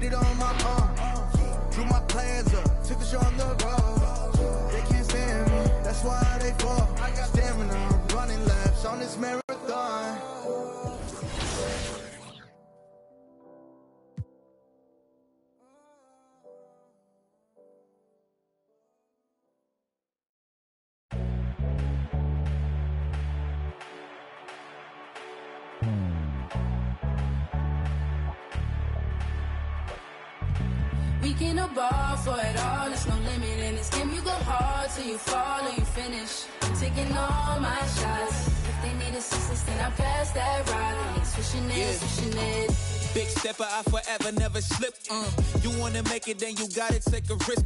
did it on my own. Drew my plans up, took the show on the road. They can't stand me, that's why they fall. I got stamina, running laps on this marathon. We can no ball for it all, there's no limit in this game. You go hard till you fall or you finish. I'm taking all my shots. If they need assistance, then I pass that rock. And switching it, switching it. Big stepper, I forever never slip. You wanna make it, then you gotta take a risk.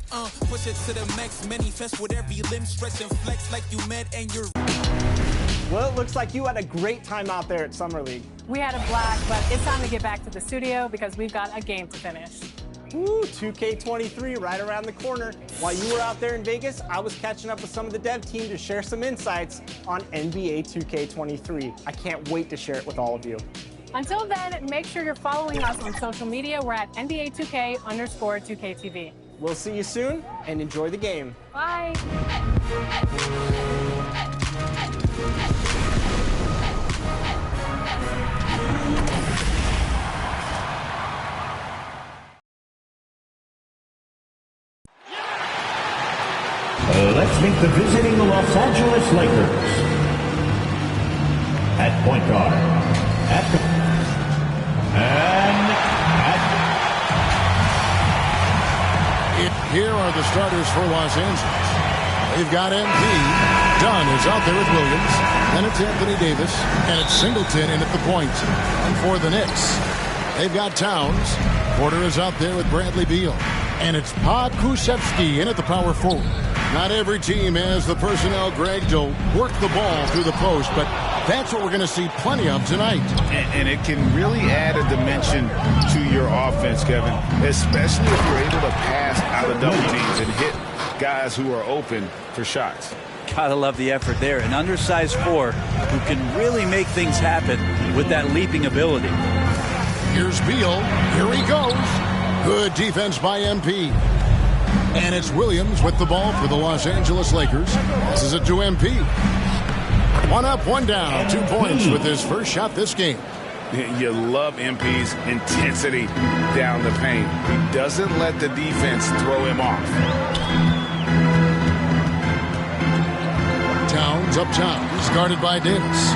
Push it to the max, manifest with every limb, stretch and flex like you met and you're. Well, it looks like you had a great time out there at Summer League. We had a blast, but it's time to get back to the studio because we've got a game to finish. Woo, 2K23 right around the corner. While you were out there in Vegas, I was catching up with some of the dev team to share some insights on NBA 2K23. I can't wait to share it with all of you. Until then, make sure you're following us on social media. We're at NBA2K_2KTV. We'll see you soon, and enjoy the game. Bye. Let's meet the visiting Los Angeles Lakers. At point guard. Here are the starters for Los Angeles. They've got MP. Dunn is out there with Williams. Then it's Anthony Davis. And it's Singleton in at the point. And for the Knicks, they've got Towns. Porter is out there with Bradley Beal. And it's Pokusevski in at the power forward. Not every team has the personnel, Greg, to work the ball through the post, but that's what we're going to see plenty of tonight. And it can really add a dimension to your offense, Kevin, especially if you're able to pass out of double teams and hit guys who are open for shots. Gotta love the effort there. An undersized four who can really make things happen with that leaping ability. Here's Beal. Here he goes. Good defense by MP. And it's Williams with the ball for the Los Angeles Lakers. This is it to MP. One up, one down. 2 points with his first shot this game. You love MP's intensity down the paint. He doesn't let the defense throw him off. Towns up Towns, guarded by Davis.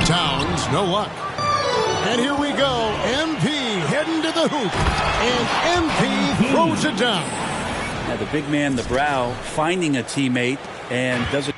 Towns, no luck. And here we go. MP heading to the hoop. And MP throws it down. Now the big man, the brow, finding a teammate and does it.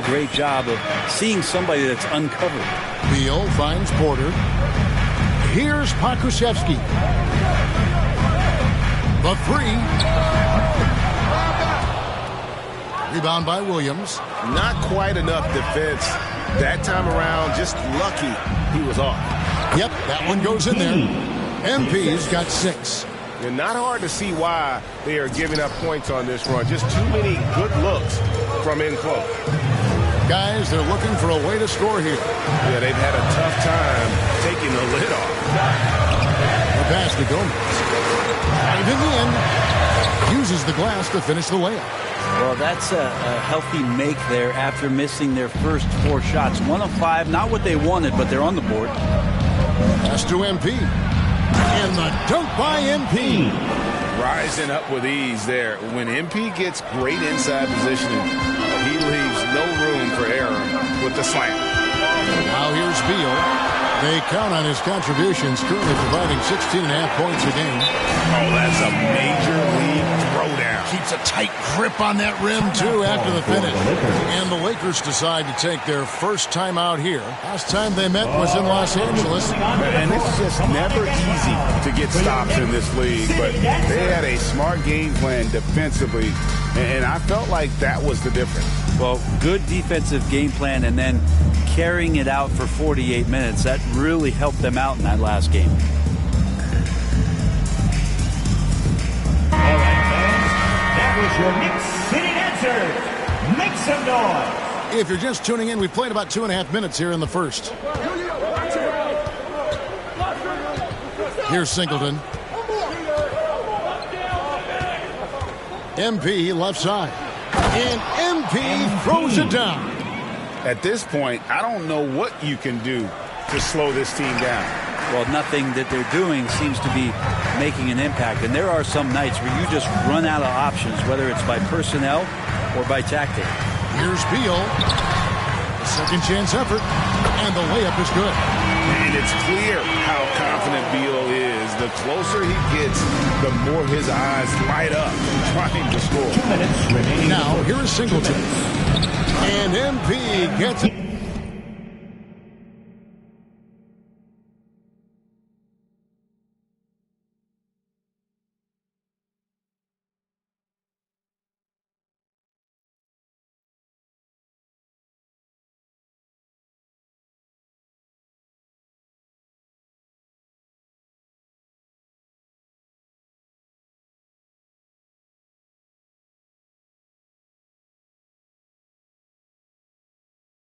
Great job of seeing somebody that's uncovered. Beal finds Porter. Here's Pokusevski. The three. Rebound by Williams. Not quite enough defense that time around. Just lucky he was off. Yep, that one goes in there. MP's got 6. And not hard to see why they are giving up points on this run. Just too many good looks from in close. Guys, they're looking for a way to score here. Yeah, they've had a tough time taking the lid off. The pass to Gomez. And in the end, uses the glass to finish the layup. Well, that's a healthy make there after missing their first 4 shots. 1 of 5, not what they wanted, but they're on the board. Pass to MP. And the dunk by MP. Rising up with ease there. When MP gets great inside positioning, he leaves no room for error with the slam. Now here's Beal. They count on his contributions, currently providing 16.5 points a game. Oh, that's a major league throwdown. Keeps a tight grip on that rim, too, after the finish. And the Lakers decide to take their first time out here. Last time they met was in Los Angeles. And it's just never easy to get stops in this league, but they had a smart game plan defensively, and I felt like that was the difference. Well, good defensive game plan and then carrying it out for 48 minutes. That really helped them out in that last game. All right, fans, that was your Knicks sitting answer. Make some noise. If you're just tuning in, we've played about 2.5 minutes here in the first. Here's Singleton. MP left side. And MP throws it down. At this point, I don't know what you can do to slow this team down. Well, nothing that they're doing seems to be making an impact. And there are some nights where you just run out of options, whether it's by personnel or by tactic. Here's Beal. A second chance effort. And the layup is good. And it's clear how confident Beal is. The closer he gets, the more his eyes light up trying to score. 2 minutes remaining. Now, here is Singleton. And MP gets it.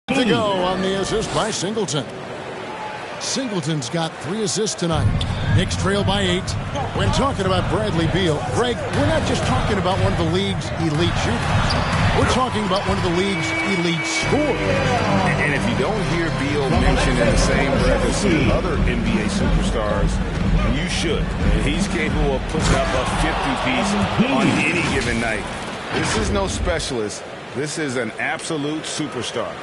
To go on the assist by Singleton. Singleton's got 3 assists tonight. Knicks trail by 8. When talking about Bradley Beal, Greg, we're not just talking about one of the league's elite shooters. We're talking about one of the league's elite scorers. And if you don't hear Beal mentioned in the same breath as other NBA superstars, you should. He's capable of putting up a 50-piece on any given night. This is no specialist. This is an absolute superstar.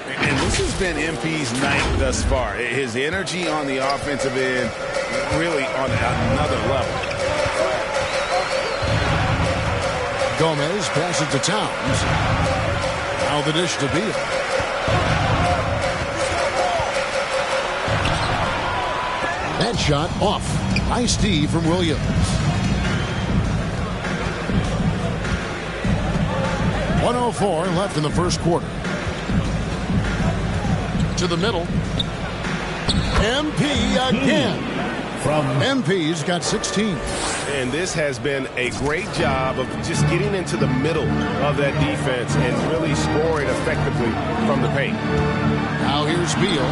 And this has been MP's night thus far. His energy on the offensive end really on another level. Gomez passes to Towns. Now the dish to Beal. That shot off. Nice D from Williams. 1:04 left in the first quarter. To the middle. MP again. MP's got 16. And this has been a great job of just getting into the middle of that defense and really scoring effectively from the paint. Now here's Beal.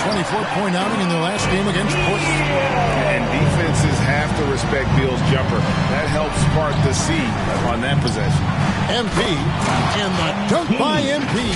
24-point outing in their last game against Portland. And defenses have to respect Beal's jumper. That helps spark the seed on that possession. MP and the dunk by MP.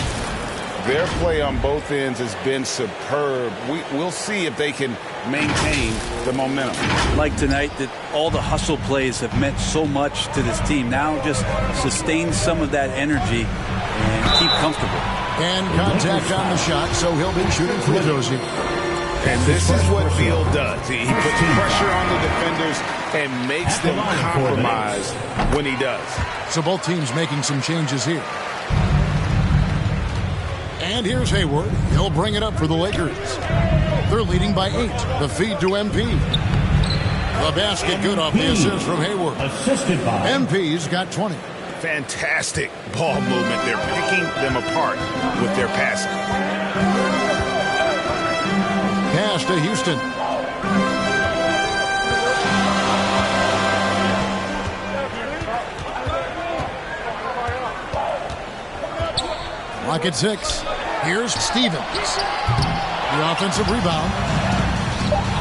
Their play on both ends has been superb. We'll see if they can maintain the momentum. Like tonight, that all the hustle plays have meant so much to this team. Now just sustain some of that energy and keep comfortable. And contact on the shot, so he'll be shooting free throws here. And this is what Beal does. He puts pressure on the defenders and makes them compromise when he does. So both teams making some changes here. And here's Hayward. He'll bring it up for the Lakers. They're leading by 8. The feed to MP. The basket good off the assist from Hayward. Assisted by MP's got 20. Fantastic ball movement. They're picking them apart with their passing. Pass to Houston. Clock at 6. Here's Stevens. The offensive rebound.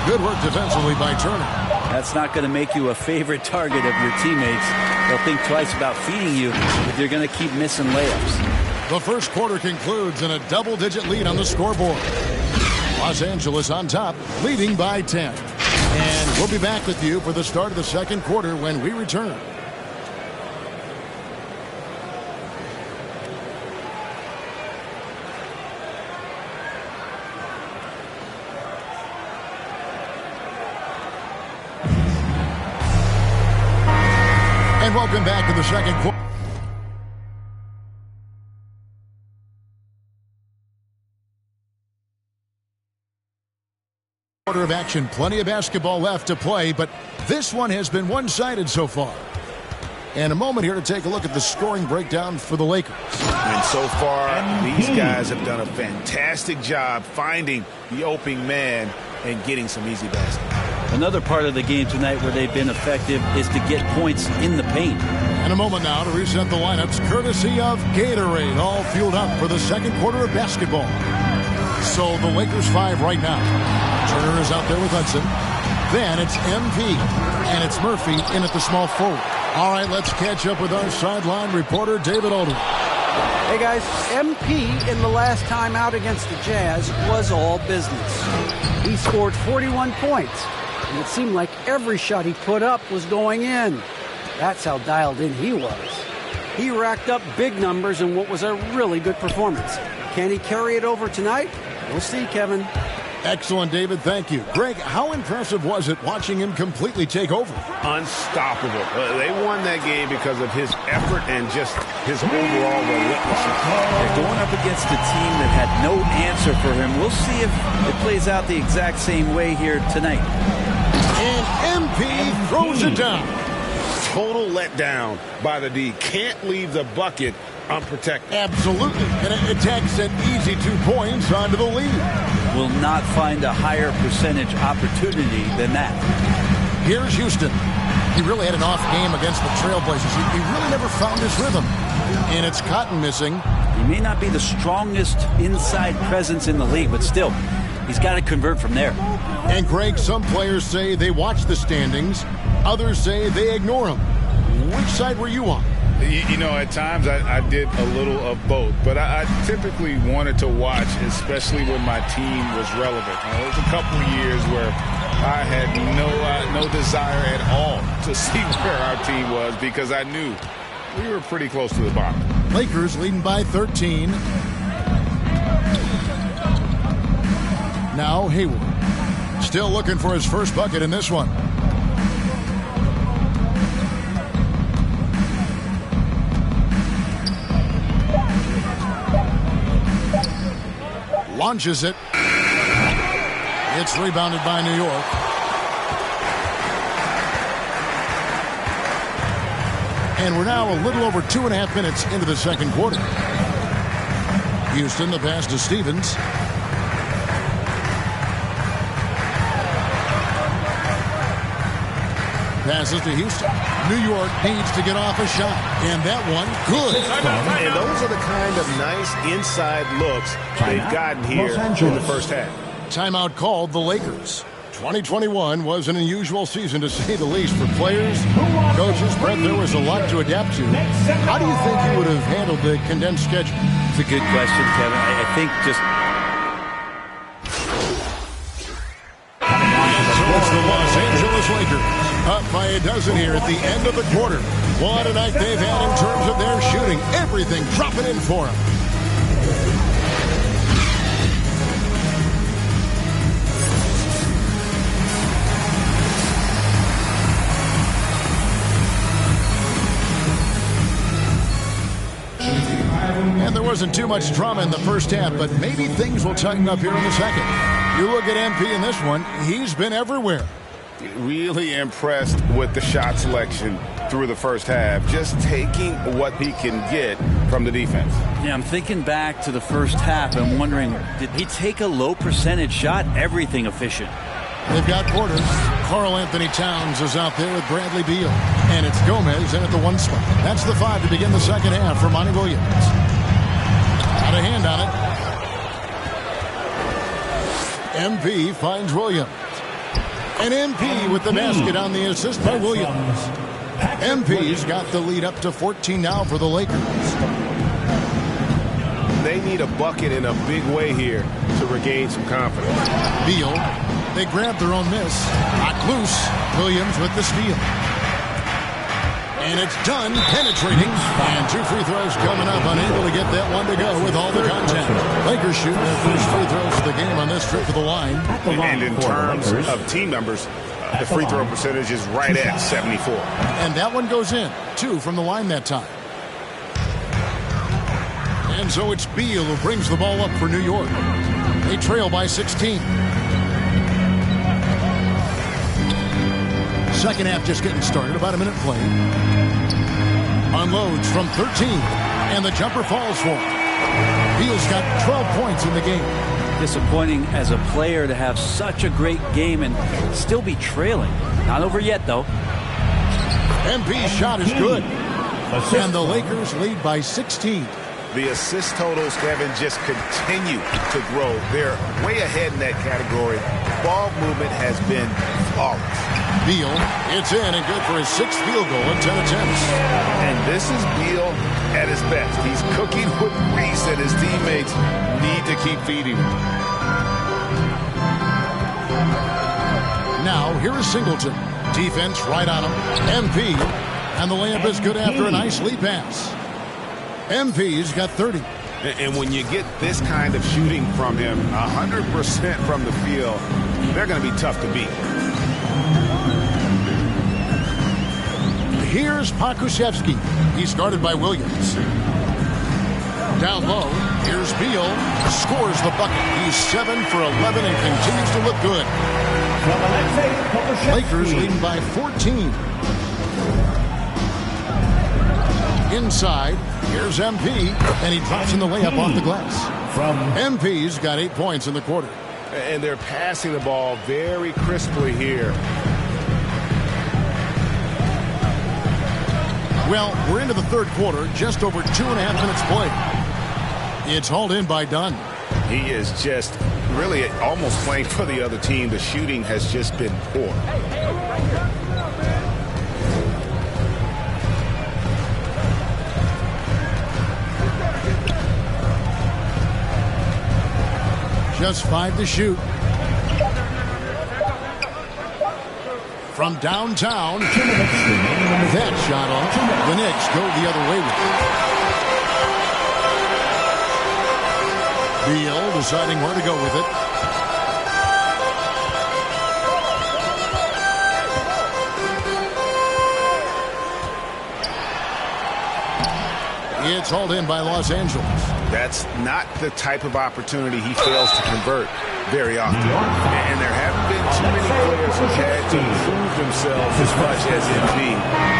Good work defensively by Turner. That's not going to make you a favorite target of your teammates. They'll think twice about feeding you if you're going to keep missing layups. The first quarter concludes in a double-digit lead on the scoreboard. Los Angeles on top, leading by 10. And we'll be back with you for the start of the second quarter when we return. welcome back to the second quarter of action. Plenty of basketball left to play, but this one has been one-sided so far. And a moment here to take a look at the scoring breakdown for the Lakers. And so far, these guys have done a fantastic job finding the opening man and getting some easy baskets. Another part of the game tonight where they've been effective is to get points in the paint. And a moment now to reset the lineups courtesy of Gatorade, all fueled up for the second quarter of basketball. So the Lakers 5 right now. Turner is out there with Hudson. Then it's MP, and it's Murphy in at the small forward. All right, let's catch up with our sideline reporter, David Aldridge. Hey, guys, MP in the last time out against the Jazz was all business. He scored 41 points, and it seemed like every shot he put up was going in. That's how dialed in he was. He racked up big numbers in what was a really good performance. Can he carry it over tonight? We'll see, Kevin. Excellent, David. Thank you. Greg, how impressive was it watching him completely take over? Unstoppable. They won that game because of his effort and just his overall relentlessness. They're going up against a team that had no answer for him. We'll see if it plays out the exact same way here tonight. And MP throws it down. Total letdown by the D. Can't leave the bucket unprotected. Absolutely. And it takes an easy 2 points onto the lead. Will not find a higher percentage opportunity than that. Here's Houston. He really had an off game against the Trailblazers. He really never found his rhythm. And it's Cotton missing. He may not be the strongest inside presence in the league, but still, he's got to convert from there. And Greg, some players say they watch the standings. Others say they ignore them. Which side were you on? You know, at times I did a little of both, but I typically wanted to watch, especially when my team was relevant. There was a couple of years where I had no desire at all to see where our team was because I knew we were pretty close to the bottom. Lakers leading by 13. Now Hayward. Still looking for his first bucket in this one. Launches it. It's rebounded by New York. And we're now a little over 2.5 minutes into the second quarter. Houston, the pass to Stevens. Passes to Houston. New York needs to get off a shot. And that one, good. And those are the kind of nice inside looks they've gotten here in the first half. Timeout called the Lakers. 2021 was an unusual season, to say the least, for players, coaches. Brett, there was a lot to adapt to. How do you think you would have handled the condensed schedule? It's a good question, Kevin. I think just... It's the Los Angeles Lakers. Up by a dozen here at the end of the quarter. What a night they've had in terms of their shooting. Everything dropping in for them. And there wasn't too much drama in the first half, but maybe things will tighten up here in the second. You look at MP in this one, he's been everywhere. Really impressed with the shot selection through the first half, just taking what he can get from the defense. Yeah, I'm thinking back to the first half and wondering, did he take a low percentage shot? Everything efficient. They've got quarters. Karl Anthony Towns is out there with Bradley Beal. And it's Gomez in at the 1 spot. That's the 5 to begin the second half for Monty Williams. Got a hand on it. MP finds Williams. And MP with the basket on the assist by Williams. MP's got the lead up to 14 now for the Lakers. They need a bucket in a big way here to regain some confidence. Beal, they grab their own miss. Knocked loose. Williams with the steal. And it's done, penetrating. And 2 free throws coming up, unable to get that one to go with all the contact. Lakers shooting their first free throws of the game on this trip to the line. And in terms of team numbers, The free throw percentage is right at 74. And that one goes in. 2 from the line that time. And so it's Beal who brings the ball up for New York. They trail by 16. Second half just getting started. About a minute played. Unloads from 13. And the jumper falls for him. Beal's got 12 points in the game. Disappointing as a player to have such a great game and still be trailing. Not over yet, though. MP's shot is good. And the Lakers lead by 16. The assist totals, Kevin, just continue to grow. They're way ahead in that category. Ball movement has been flawless. Beal, it's in and good for his 6th field goal in 10 attempts. And this is Beal at his best. He's cooking with grease that his teammates need to keep feeding him. Now, here is Singleton. Defense right on him. MP. And the layup is good after a nice lead pass. MP's got 30. And when you get this kind of shooting from him, 100% from the field, they're going to be tough to beat. Here's Pakushevsky. He's guarded by Williams. Down low, here's Beal. Scores the bucket. He's 7 for 11 and continues to look good. Lakers leading by 14. Inside, here's MP, and he drops in the layup off the glass. MP's got 8 points in the quarter. And they're passing the ball very crisply here. Well, we're into the third quarter, just over 2.5 minutes played. It's hauled in by Dunn. He is just really almost playing for the other team. The shooting has just been poor. Just 5 to shoot. From downtown, that shot off. The Knicks go the other way with it. Beal deciding where to go with it. It's hauled in by Los Angeles. That's not the type of opportunity he fails to convert very often. And there haven't been too many players who've had to prove themselves as much as MB.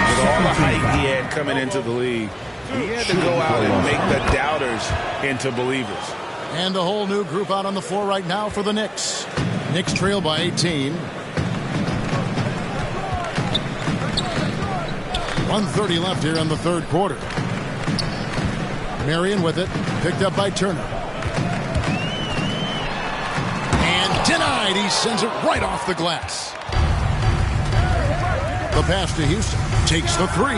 With all the hype he had coming into the league, he had to go out and make the doubters into believers. And a whole new group out on the floor right now for the Knicks. Knicks trail by 18. 1:30 left here in the third quarter. Marion with it, picked up by Turner. And denied. He sends it right off the glass. The pass to Houston. Takes the 3.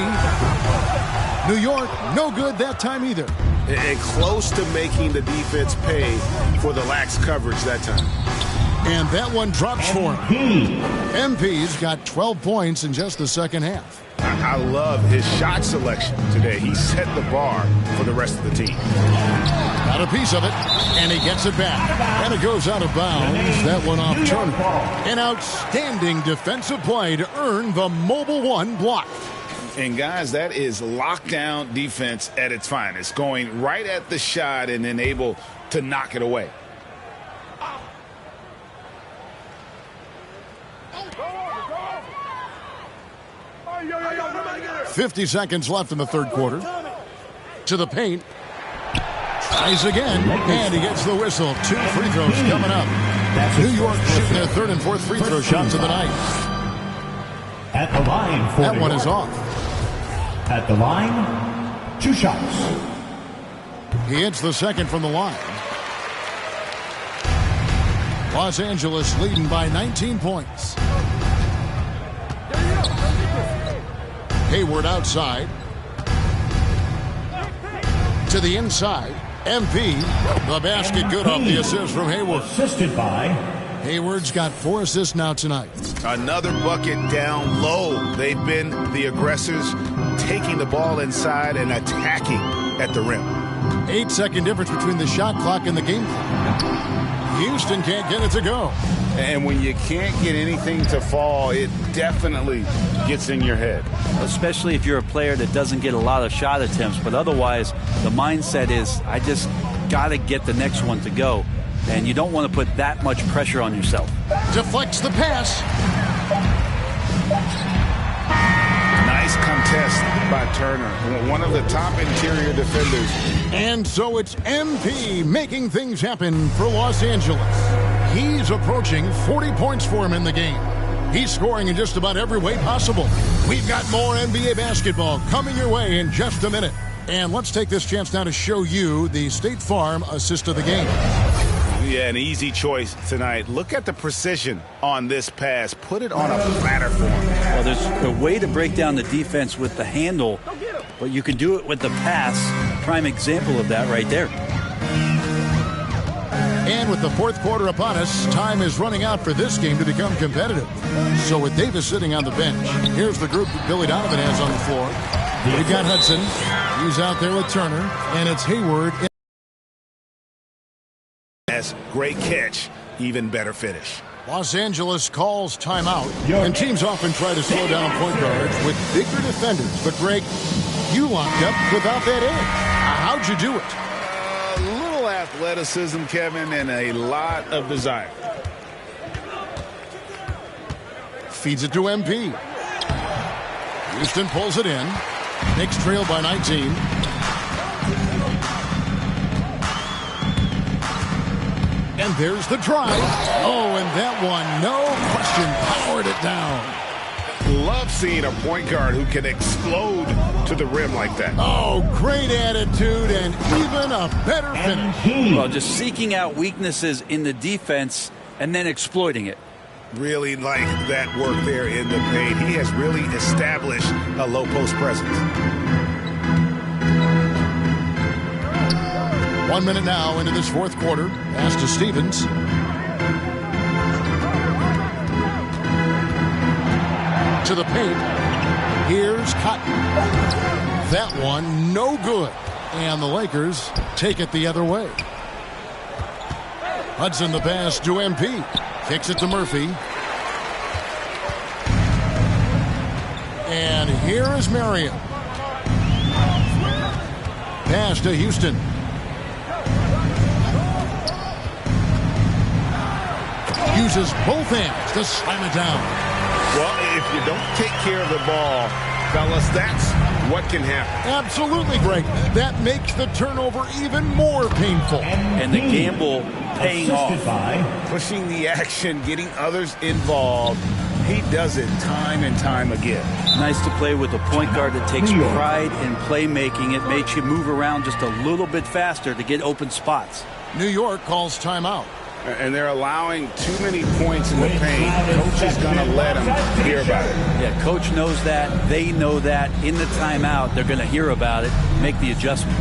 New York, no good that time either. And close to making the defense pay for the lax coverage that time. And that one drops for him. MP's got 12 points in just the second half. I love his shot selection today. He set the bar for the rest of the team. Got a piece of it, and he gets it back. And it goes out of bounds. That one off Turner. An outstanding defensive play to earn the Mobile One block. And, guys, that is lockdown defense at its finest. Going right at the shot and then able to knock it away. 50 seconds left in the third quarter. To the paint. Tries again, and he gets the whistle. 2 free throws coming up. New York shooting their third and fourth free throw shots of the night. At the line for that one is off. At the line, 2 shots. He hits the second from the line. Los Angeles leading by 19 points. Hayward outside. To the inside. MP. The basket good off the assist from Hayward. Assisted by. Hayward's got 4 assists now tonight. Another bucket down low. They've been the aggressors, taking the ball inside and attacking at the rim. 8-second difference between the shot clock and the game clock. Houston can't get it to go. And when you can't get anything to fall, it definitely gets in your head. Especially if you're a player that doesn't get a lot of shot attempts. But otherwise, the mindset is, I just got to get the next one to go. And you don't want to put that much pressure on yourself. Deflects the pass. Nice contest by Turner, one of the top interior defenders. And so it's MP making things happen for Los Angeles. He's approaching 40 points for him in the game. He's scoring in just about every way possible. We've got more NBA basketball coming your way in just a minute. And let's take this chance now to show you the State Farm assist of the game. Yeah, an easy choice tonight. Look at the precision on this pass. Put it on a platter for him. Well, there's a way to break down the defense with the handle, but you can do it with the pass. Prime example of that right there. And with the fourth quarter upon us, time is running out for this game to become competitive. So with Davis sitting on the bench, here's the group that Billy Donovan has on the floor. We've got Hudson. He's out there with Turner, and it's Hayward. Great catch, even better finish. Los Angeles calls timeout, and teams often try to slow down point guards with bigger defenders. But Greg, you locked up without that edge. How'd you do it? A little athleticism, Kevin, and a lot of desire. Feeds it to MP. Houston pulls it in. Knicks trail by 19. And there's the drive. Oh, and that one, no question, powered it down. Love seeing a point guard who can explode to the rim like that. Oh, great attitude and even a better finish. Well, just seeking out weaknesses in the defense and then exploiting it. Really like that work there in the paint. He has really established a low post presence. 1 minute now into this fourth quarter. Pass to Stevens. To the paint. Here's Cotton. That one, no good. And the Lakers take it the other way. Hudson the pass to MP. Kicks it to Murphy. And here is Marion. Pass to Houston. Uses both hands to slam it down. Well, if you don't take care of the ball, fellas, that's what can happen. Absolutely, Greg. That makes the turnover even more painful. And the gamble paying off. Pushing the action, getting others involved. He does it time and time again. Nice to play with a point guard that takes pride in playmaking. It makes you move around just a little bit faster to get open spots. New York calls timeout. And they're allowing too many points in the paint. Coach is going to let them hear about it. Yeah, coach knows that. They know that. In the timeout, they're going to hear about it, make the adjustment.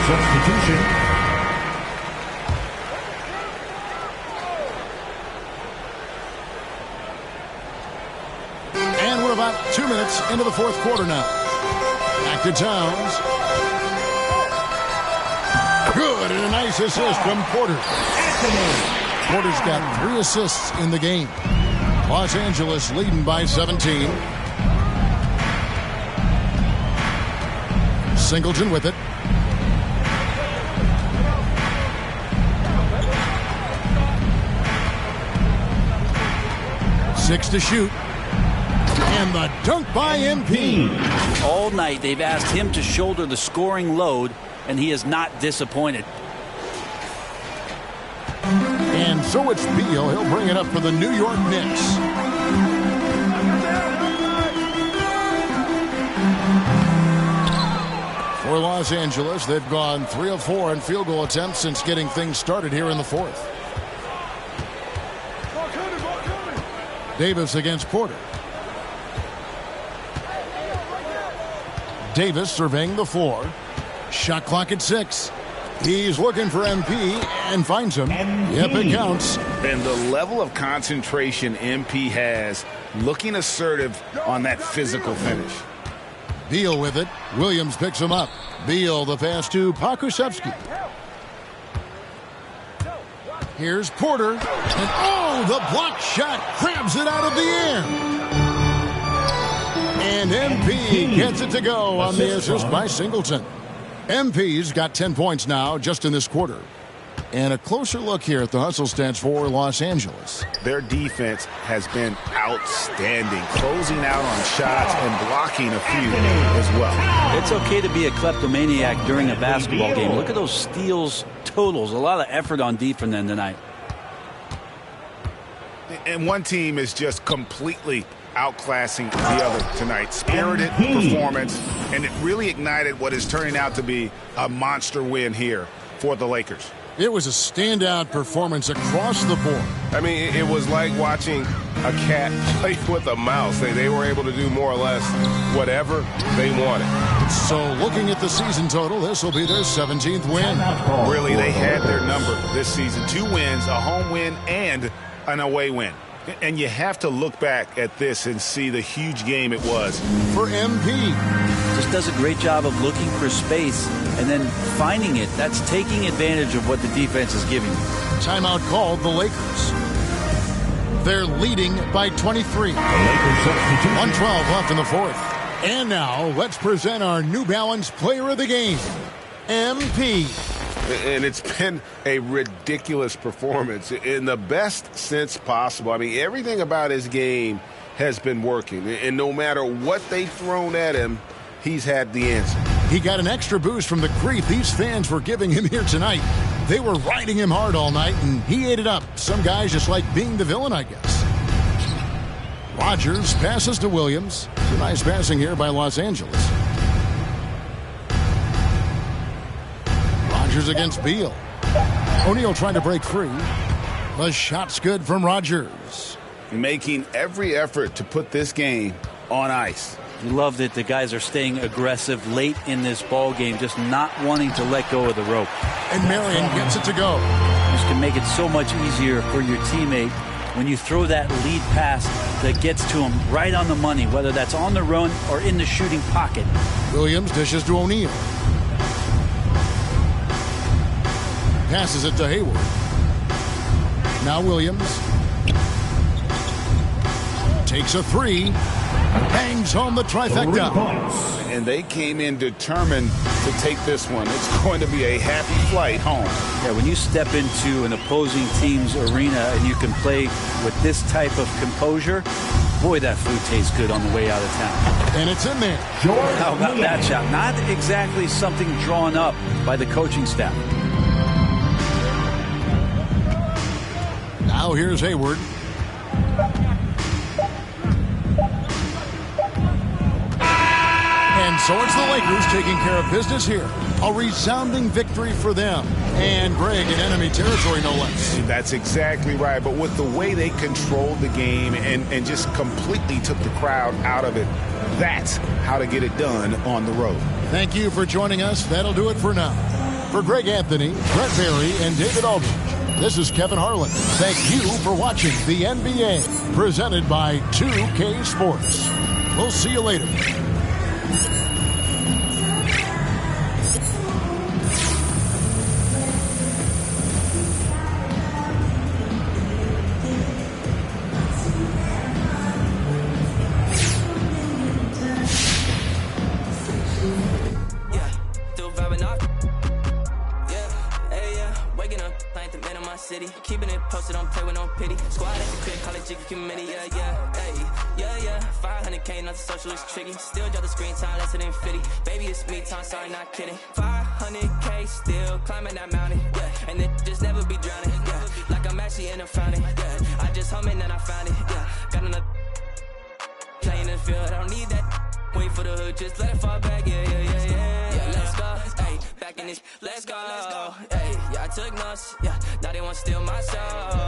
Substitution. And we're about 2 minutes into the fourth quarter now. Back to Towns. Good, and a nice assist from Porter. Porter's got 3 assists in the game. Los Angeles leading by 17. Singleton with it. Six to shoot. And the dunk by MP. All night they've asked him to shoulder the scoring load, and he is not disappointed. And so it's Beal. He'll bring it up for the New York Knicks. For For Los Angeles, they've gone 3 of 4 in field goal attempts since getting things started here in the fourth. Davis against Porter. Davis surveying the floor. Shot clock at 6. He's looking for MP and finds him. Yep, it counts. And the level of concentration MP has, looking assertive on that physical finish. Beal with it. Williams picks him up. Beal the pass to Pokusevski. Here's Porter. And oh, the block shot grabs it out of the air. And MP gets it to go on the assist by Singleton. MP's got 10 points now just in this quarter. And a closer look here at the hustle stats for Los Angeles. Their defense has been outstanding, closing out on shots and blocking a few as well. It's okay to be a kleptomaniac during a basketball game. Look at those steals totals. A lot of effort on defense tonight. And one team is just completely outclassing the other tonight. Spirited performance, and it really ignited what is turning out to be a monster win here for the Lakers. It was a standout performance across the board. I mean, it was like watching a cat play with a mouse. They were able to do more or less whatever they wanted. So looking at the season total, this will be their 17th win. Really, they had their number this season. 2 wins, a home win, and an away win. And you have to look back at this and see the huge game it was for MP. Just does a great job of looking for space and then finding it. That's taking advantage of what the defense is giving you. Timeout called the Lakers. They're leading by 23. 1:12 left in the fourth. And now let's present our New Balance Player of the Game, MP. And it's been a ridiculous performance in the best sense possible. I mean, everything about his game has been working. And no matter what they've thrown at him, he's had the answer. He got an extra boost from the grief these fans were giving him here tonight. They were riding him hard all night, and he ate it up. Some guys just like being the villain, I guess. Rodgers passes to Williams. Some nice passing here by Los Angeles. Rodgers against Beal. O'Neal trying to break free. The shot's good from Rodgers. Making every effort to put this game on ice. You love that the guys are staying aggressive late in this ball game, just not wanting to let go of the rope. And Marion gets it to go. This can make it so much easier for your teammate when you throw that lead pass that gets to him right on the money, whether that's on the run or in the shooting pocket. Williams dishes to O'Neal. Passes it to Hayward. Now Williams takes a 3. Bangs home the trifecta. And they came in determined to take this one. It's going to be a happy flight home. Yeah, when you step into an opposing team's arena and you can play with this type of composure, boy, that food tastes good on the way out of town. And it's in there. How about that shot? Not exactly something drawn up by the coaching staff. Now here's Hayward. And so it's the Lakers taking care of business here. A resounding victory for them. And Greg in enemy territory, no less. That's exactly right. But with the way they controlled the game and just completely took the crowd out of it, that's how to get it done on the road. Thank you for joining us. That'll do it for now. For Greg Anthony, Brett Berry, and David Aldridge, this is Kevin Harlan. Thank you for watching the NBA, presented by 2K Sports. We'll see you later. Keeping it posted, don't play with no pity. Squad at the crib, college jiggy committee, yeah. 500K, not the socialist tricky. Still drop the screen time, less than 50. Baby, it's me time, sorry, not kidding. 500K, still climbing that mountain, yeah. And it just never be drowning, yeah. Like I'm actually in a fountain, yeah. I just hum it and I found it, yeah. Got another playing in the field, I don't need that. Wait for the hood, just let it fall back, yeah. Yeah, let's go. finish. Let's go. Hey, yeah, I took notes. Yeah, now they want to steal my show.